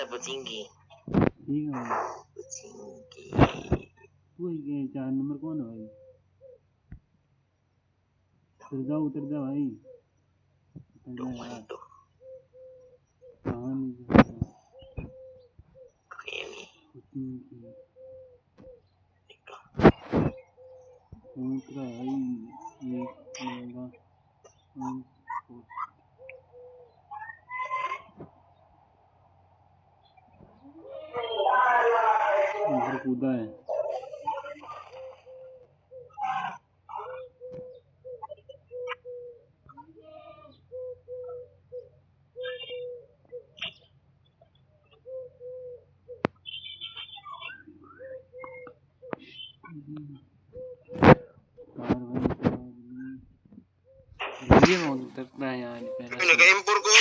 lah Pocinggi. ठीक है भाई Pocinggi. वही के 4 नंबर कौन है भाई उतर जा भाई उतर जा Rumah यार itu. कहाँ नहीं जा Ini. Pocinggi Itu. कौन सा भाई ये मेरा इधर कूदा है धीरे में उतरता है यार पहला Nag-impor ko.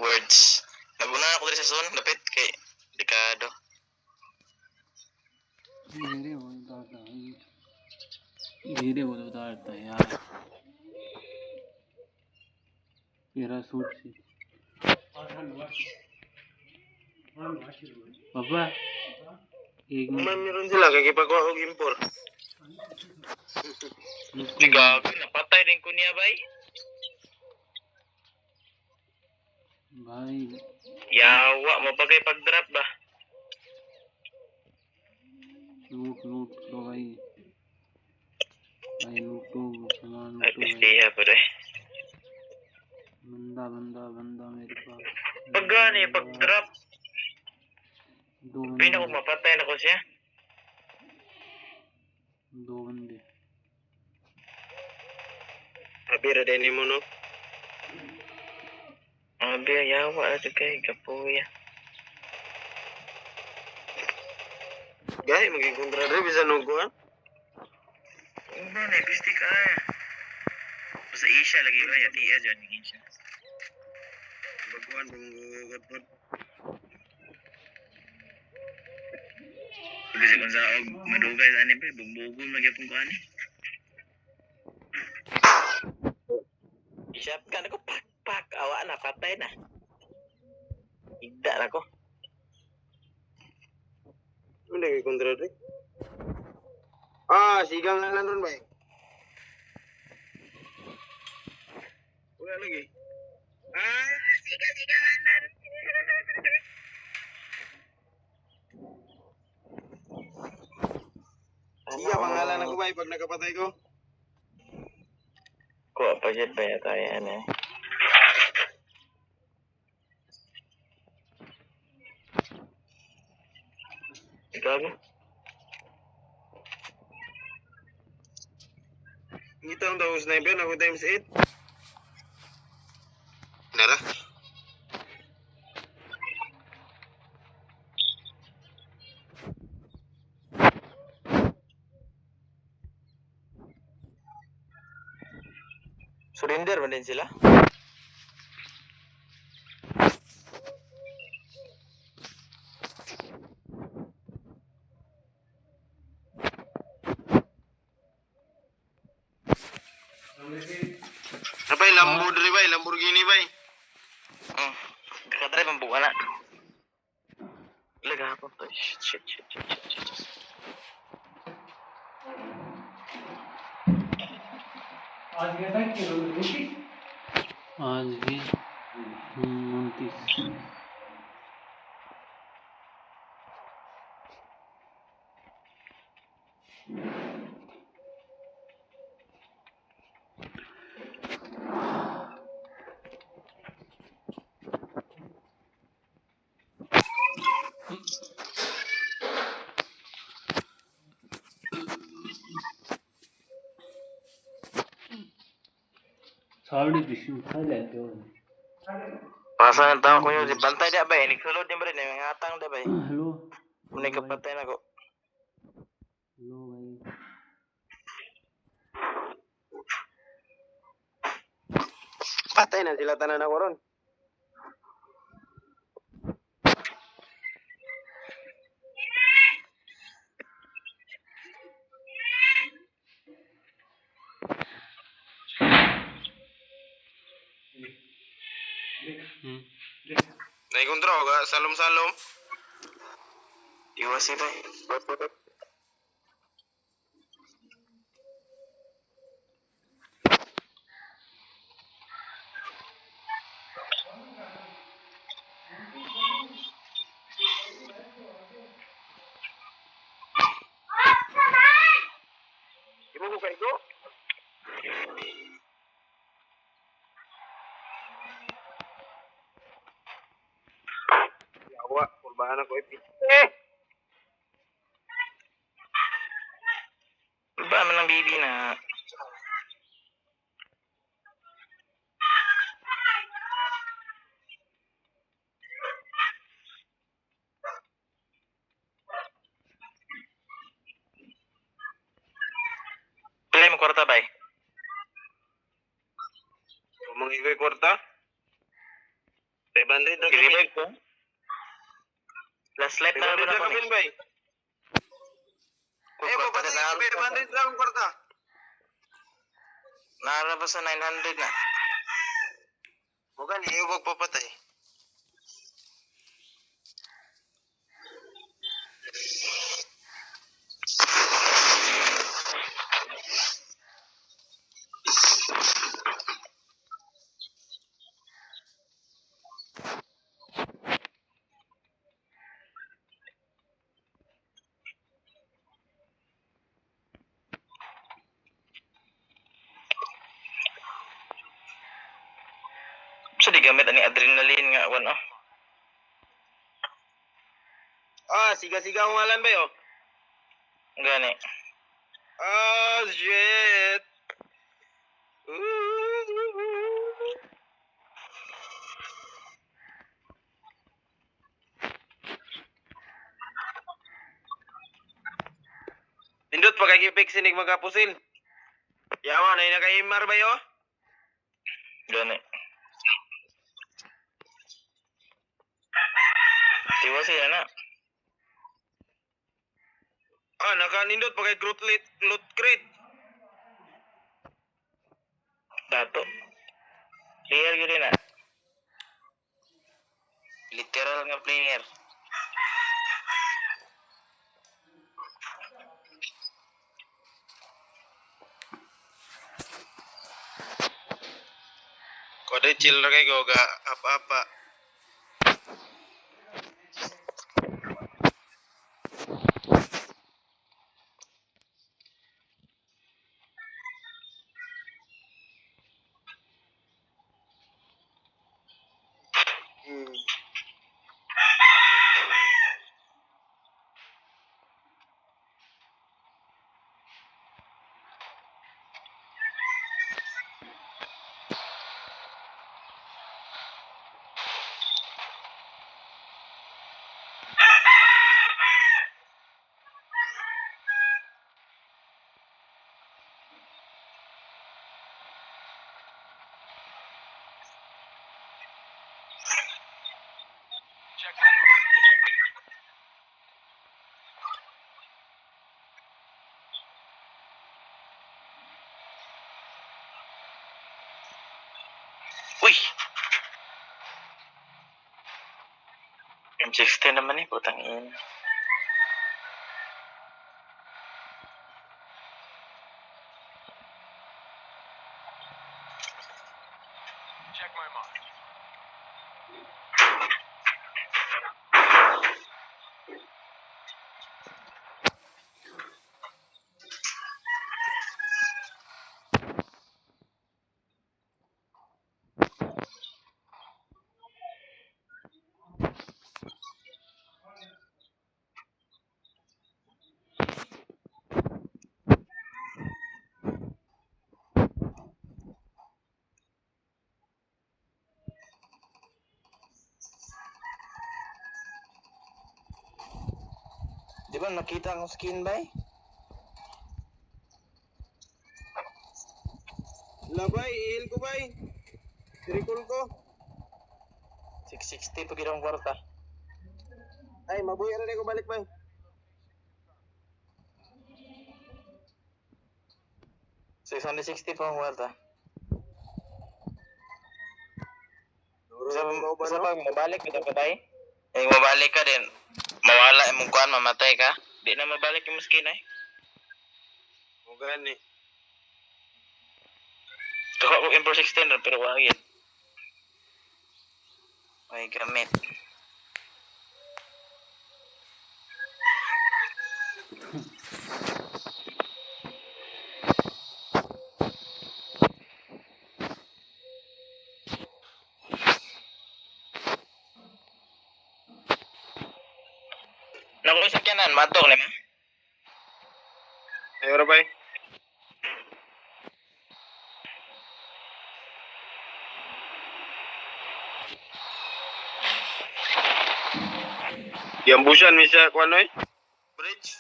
Words. Nabuna ako diri sa zone. Lapit kay Dekado. धीरे में उतारता है धीरे में उतारता है यार पैरासूट से पापा एक Man meron sila kay gipagawa og impor. Gago napatay din ko niya bay. भाई Yawa mo bagay pag-drop ba? लूट लो भाई भाई लूटो सामान Ay लूटो भाई pistiya pa rin. बंदा मेरे पास Pag gani pag-drop, दो pina ko बंदे mapatay na ko siya. Abira din mo no. Abira yawa ito kay kapuya. Gay maging kontra rin bisa nuguan. Ano na pisti ka. Sa Asia lagi ba ya tiya dyan ni Asia. Baguan bang kasi kung sa madugay sa anin pa, bumbugol na gyapon ko ani. Isap ka na ko, pak, awa na, patay na. Higda na ko. Ano lagi kontra rin? Sigang na lang ron ba eh? Wala lagi. Sigang na lang. Iya pangalan ako ba pag nakapatay ko? Kuha pa dyan ba yata yan eh? Gago? Ngito ang tawag sniper, ako times 8. Nara? Surrender ba din sila? Apa Lambo dari bay, Lamborghini bay. Kakadrive ang buka na. Laga apa to? Shit. आज भी 29 साड़ी पिछू उठा लेते हो Pasangan tahu ko yun, si Bantay dia bay, nagsulod din ba rin, nangatang dia bay. Hello Muna kapatay na ko. Hello भाई Patay na sila tanan ako ron. Naikontra ko ka, salom-salom. Iwas ito. Ibu ko kayo? Yawa, kurbahan ako ipi. Ba man ang baby na. Pilay mo kwarta bay. Kung mga kwarta? 500 na kami. Ko? Last light na naman ako ni. Bay. Eh, papatay na 500 lang kwarta. Naarap sa 900 na. Huwag ni, huwag papatay. So, di gamit ani adrenaline nga, ano? Siga-siga ang ngalan ba yun? Gani. Shit! Tindot pa kay Kipik sinig magapusil. Yawa, na yung naka-imar ba yun? Gani. Tiwa siya na. Naka-nindot pa kay loot crate. Dato. Player yun na. Literal nga player. Kode chill ra kay go ga apa-apa. Uy! M16 naman eh, putang ina. Check my mark. Di ba nakita ang skin ba? Labay, ihil ko ba? Tricol ko. 660 to girang kwarta. Ay, mabuhay na ko balik ba? 660 pa ang kwarta. Sa pag mabalik ka patay? Eh, mabalik ka din. Mawala imong kuan, mamatay ka. Di na mabalik yung skin eh. O gani. Tuka ko Emperor 16 rin, pero wala yun. May gamit. Naku sa kanan, matok ni ma. Ayo ra bay. Giambusan mi sa kuan oy. Bridge.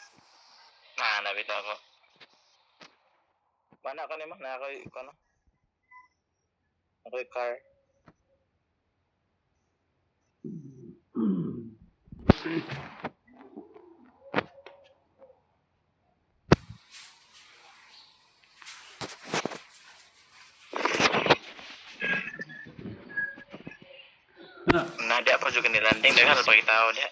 Nah, nabita ako. Mana ka ni ma? Na ako kuno. Ako car. Nah, Nah, dia apa juga nih landing dia kan pagi tahu dia.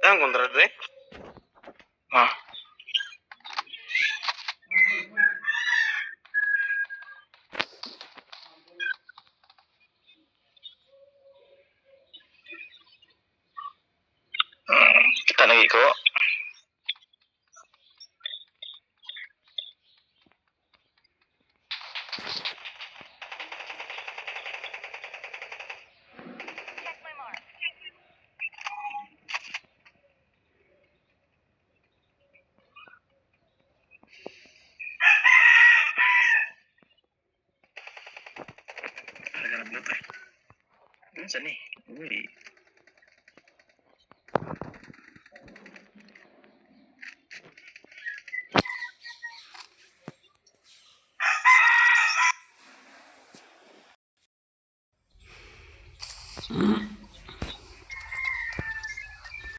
Yang kontra deh. Ah. Kita lagi kok. Agak belut eh. Saan nih? Ui.